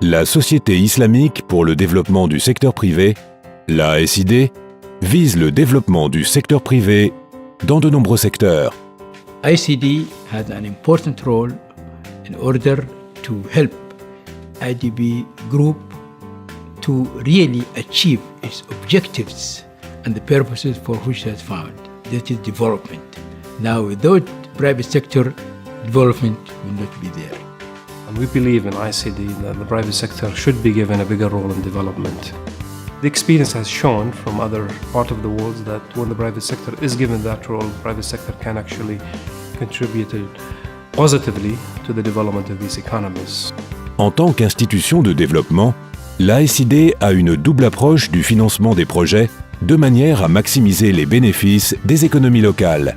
La Société islamique pour le développement du secteur privé, la SID, vise le développement du secteur privé dans de nombreux secteurs. ICD has an important role in order to help IDB Group to really achieve its objectives and the purposes for which it has found. That is development. Now, without private sector, development will not be there. And we believe in ICD that the private sector should be given a bigger role in development. The experience has shown from other parts of the world that when the private sector is given that role, the private sector can actually contribute positively to the development of these economies. En tant qu'institution de développement, la SID a une double approche du financement des projets de manière à maximiser les bénéfices des économies locales.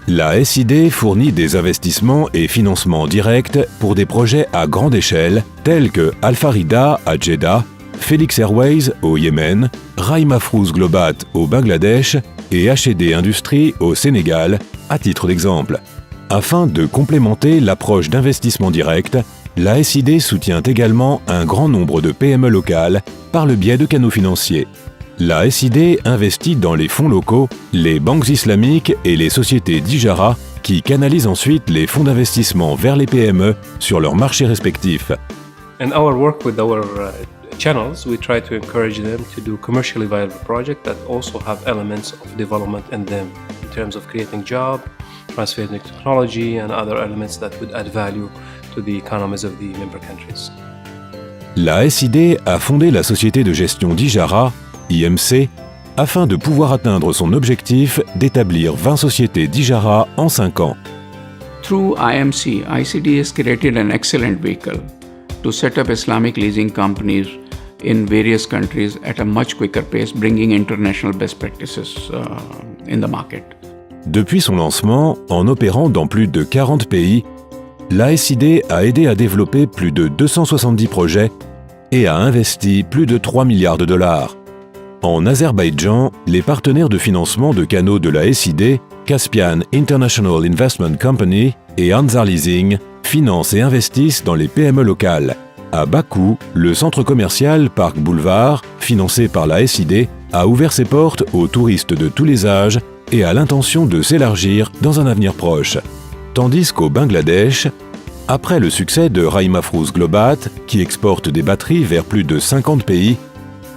La SID fournit des investissements et financements directs pour des projets à grande échelle tels que Al Farida à Jeddah, Felix Airways au Yémen, Rai Mafrouz Globat au Bangladesh et HED Industries au Sénégal, à titre d'exemple. Afin de complémenter l'approche d'investissement direct, la SID soutient également un grand nombre de PME locales par le biais de canaux financiers. La SID investit dans les fonds locaux, les banques islamiques et les sociétés d'Ijara qui canalisent ensuite les fonds d'investissement vers les PME sur leurs marchés respectifs. In our work with our channels, we try to encourage them to do commercially viable projects that also have elements of development in them in terms of creating jobs, transferring technology and other elements that would add value to the economies of the member countries. La SID a fondé la société de gestion d'Ijara, IMC, afin de pouvoir atteindre son objectif d'établir 20 sociétés d'Ijara en 5 ans. Through IMC, ICD has created an excellent vehicle to set up Islamic leasing companies in various countries at a much quicker pace, bringing international best practices in the market. Depuis son lancement, en opérant dans plus de 40 pays, la SID a aidé à développer plus de 270 projets et a investi plus de 3 milliards de dollars. En Azerbaïdjan, les partenaires de financement de canaux de la SID, Caspian International Investment Company et Ansar Leasing, financent et investissent dans les PME locales. À Bakou, le centre commercial Parc Boulevard, financé par la SID, a ouvert ses portes aux touristes de tous les âges et a l'intention de s'élargir dans un avenir proche. Tandis qu'au Bangladesh, après le succès de Rai Mafrouz Globat, qui exporte des batteries vers plus de 50 pays,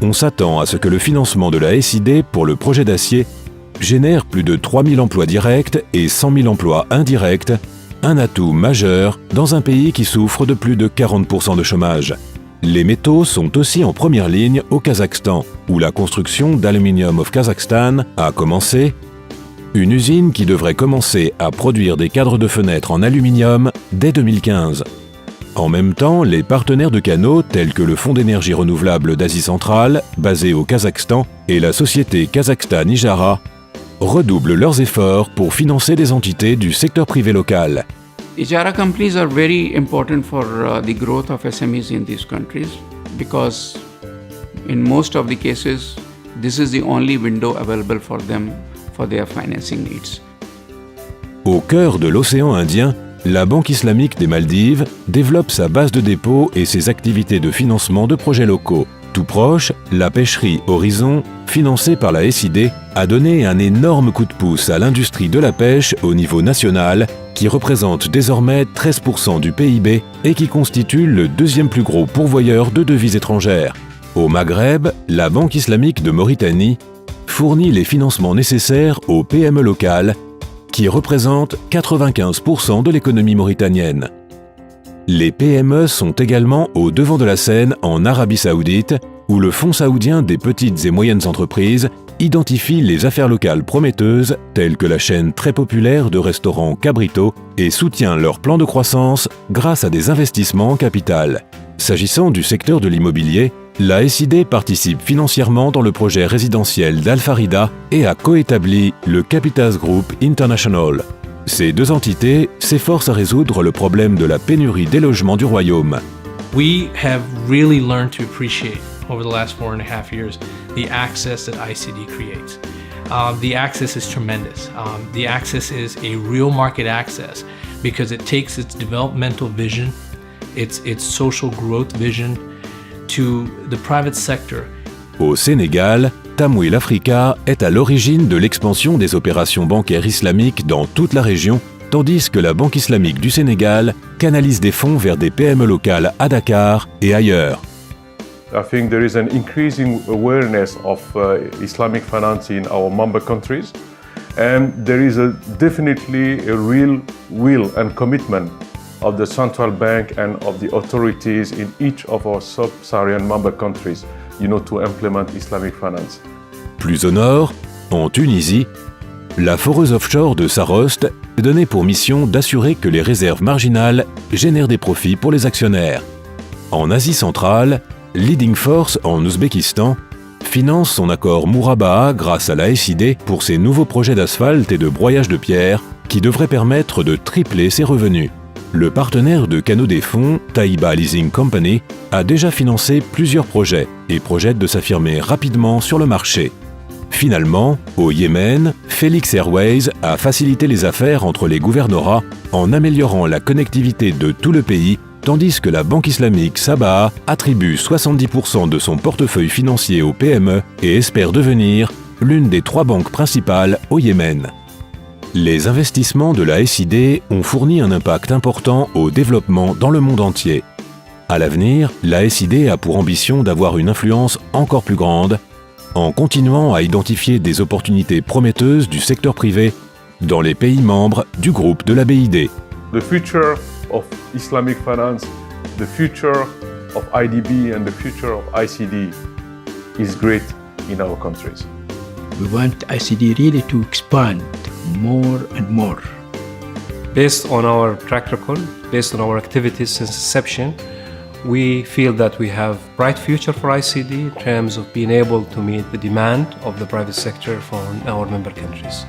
on s'attend à ce que le financement de la SID pour le projet d'acier génère plus de 3000 emplois directs et 100 000 emplois indirects, un atout majeur dans un pays qui souffre de plus de 40% de chômage. Les métaux sont aussi en première ligne au Kazakhstan, où la construction d'Aluminium of Kazakhstan a commencé, une usine qui devrait commencer à produire des cadres de fenêtres en aluminium dès 2015. En même temps, les partenaires de canaux tels que le Fonds d'énergie renouvelable d'Asie centrale, basé au Kazakhstan, et la société Kazakhstan Ijara, redoublent leurs efforts pour financer des entités du secteur privé local. Ijara companies are very important for the growth of SMEs in these countries because in most of the cases, this is the only window available for them for their financing needs. Au cœur de l'océan Indien, la Banque islamique des Maldives développe sa base de dépôt et ses activités de financement de projets locaux. Tout proche, la pêcherie Horizon, financée par la SID, a donné un énorme coup de pouce à l'industrie de la pêche au niveau national, qui représente désormais 13% du PIB et qui constitue le deuxième plus gros pourvoyeur de devises étrangères. Au Maghreb, la Banque islamique de Mauritanie fournit les financements nécessaires aux PME locales, qui représentent 95% de l'économie mauritanienne. Les PME sont également au devant de la scène en Arabie Saoudite, où le Fonds saoudien des petites et moyennes entreprises identifie les affaires locales prometteuses, telles que la chaîne très populaire de restaurants Cabrito, et soutient leur plan de croissance grâce à des investissements en capital. S'agissant du secteur de l'immobilier, la SID participe financièrement dans le projet résidentiel d'Al Farida et a coétabli le Capitas Group International. Ces deux entités s'efforcent à résoudre le problème de la pénurie des logements du royaume. We have really learned to appreciate over the last 4.5 years the access that ICD creates. The access is tremendous. The access is a real market access because it takes its developmental vision, its social growth vision, to the private sector. Au Sénégal, Tamwil Africa est à l'origine de l'expansion des opérations bancaires islamiques dans toute la région, tandis que la Banque islamique du Sénégal canalise des fonds vers des PME locales à Dakar et ailleurs. I think there is an increasing awareness of Islamic finance in our member countries, and there is definitely a real will and commitment of the central bank and of the authorities in each of our sub-Saharan member countries, to implement Islamic finance. Plus au nord, en Tunisie, la foreuse offshore de Sarost est donnée pour mission d'assurer que les réserves marginales génèrent des profits pour les actionnaires. En Asie centrale, Leading Force en Ouzbékistan finance son accord Mourabaha grâce à la SID pour ses nouveaux projets d'asphalte et de broyage de pierre qui devraient permettre de tripler ses revenus. Le partenaire de Canaux des Fonds, Taiba Leasing Company, a déjà financé plusieurs projets et projette de s'affirmer rapidement sur le marché. Finalement, au Yémen, Felix Airways a facilité les affaires entre les gouvernorats en améliorant la connectivité de tout le pays, tandis que la banque islamique Sabah attribue 70% de son portefeuille financier aux PME et espère devenir l'une des 3 banques principales au Yémen. Les investissements de la SID ont fourni un impact important au développement dans le monde entier. À l'avenir, la SID a pour ambition d'avoir une influence encore plus grande en continuant à identifier des opportunités prometteuses du secteur privé dans les pays membres du groupe de la BID. The future of Islamic finance, the future of IDB and the future of ICD is great in our countries. We want ICD really to expand more and more. Based on our track record, based on our activities since inception, we feel that we have a bright future for ICD in terms of being able to meet the demand of the private sector from our member countries.